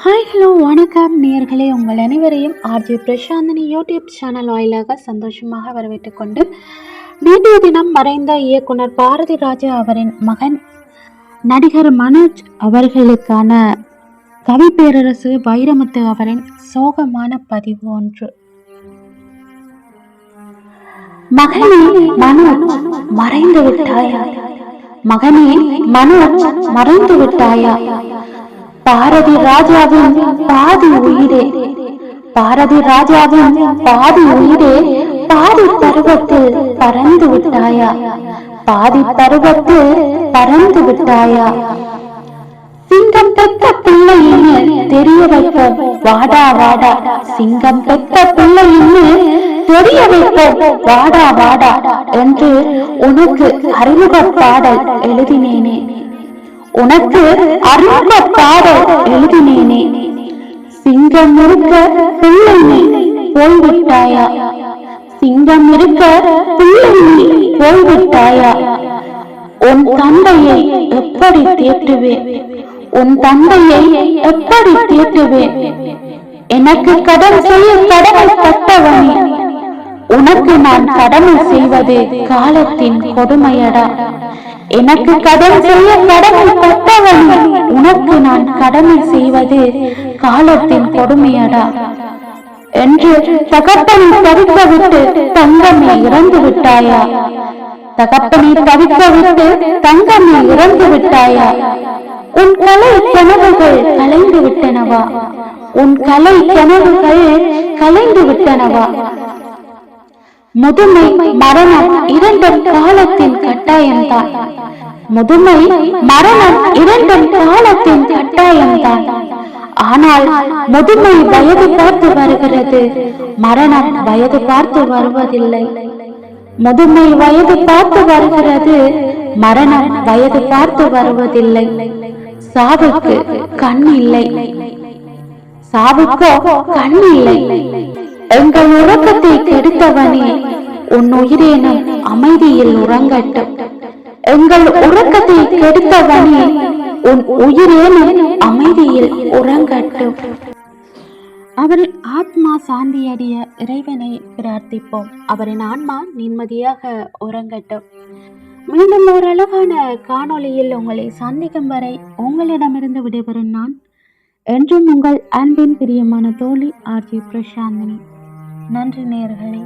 Hi hello வணக்கம் நேயர்களே, உங்கள் அனைவரையும் ஆர்ஜே பிரசாந்தினி யூடியூப் சேனல் வாயிலாக சந்தோஷமாக வரவேற்றுக் கொண்டு, நேற்றைய தினம் மறைந்த இயக்குனர் பாரதி ராஜா அவரின் மகன் நடிகர் மனோஜ் அவர்களுக்கான கவி பேரரசு வைரமுத்து அவரின் சோகமான பதிவு ஒன்று. மகனே மனோஜ் மறைந்து விட்டாயா, மகனே மனோஜ் மறைந்து விட்டாயா, பாரதி ராஜாவின் பாதி உயிரே, பாரதி ராஜாவின் பாதி உயிரே, பாதி பருவத்தில் பறந்து விட்டாயா, பாதி பருவத்தில் பறந்து விட்டாயா. சிங்கம் பெற்ற பிள்ளையின்னு தெரிய வைப்போம் வாடா வாடா, சிங்கம் பெற்ற பிள்ளையின்னு தெரிய வைப்போம் வாடா வாடா என்று உனக்கு அறிமுக பாடல் எழுதினேனே, உனக்கு அறிமுக பாடல் எழுதினேனே. சிங்கம் இருக்க பிள்ளை நீ போய்விட்டாயா, சிங்கம் இருக்க பிள்ளை நீ போய்விட்டாயா. உன் தந்தையை எப்படி தேற்றுவேன், உன் தந்தையை எப்படி தேற்றுவேன். எனக்கு கடன் செய்ய கடமை பட்டவனே, உனக்கு நான் கடமை செய்வது காலத்தின் கொடுமையடா. எனக்கு கடன் செய்ய கடமை பட்டவனே, உனக்கு நான் கடமை செய்வது காலத்தின் கொடுமையடா என்று தகப்பனை தவிக்க விட்டு தங்கமே இறந்து விட்டாயா, தகப்பனை தவிக்க விட்டு தங்கமே இறந்து விட்டாயா. உன் கலை கனவுகள் கலைந்து விட்டனவா, உன் கலை கனவுகள் கலைந்து விட்டனவா. முதுமை மரணம் இரண்டும் காலத்தின் கட்டாயம்தான், முதுமை மரணம் இரண்டும் காலத்தின் கட்டாயம்தான். ஆனால் முதுமை வயது பார்த்து வருகிறது, மரணம் வயது பார்த்து வருவதில்லை. முதுமை வயது பார்த்து வருகிறது, மரணம் வயது பார்த்து வருவதில்லை. சாவுக்கு கண் இல்லை, சாவுக்கோ கண் இல்லை. எங்கள் உறக்கத்தை கெடுத்தவனே, உன் உயிரேனும் அமைதியில் உறங்கட்டும். எங்கள் உறக்கத்தை கெடுத்தவனே, உன் உயிரேனும் அமைதியில் உறங்கட்டும். அவரின் ஆத்மா சாந்தியடைய இறைவனை பிரார்த்திப்போம். அவரின் ஆன்மா நிம்மதியாக உறங்கட்டும். மீண்டும் ஒரு அழகான காணொளியில் உங்களை சந்திக்கும் வரை உங்களிடமிருந்து விடைபெறும் நான் என்றும் உங்கள் அன்பின் பிரியமான தோழி ஆர்ஜே பிரசாந்தினி. நன்றி நேயர்களே.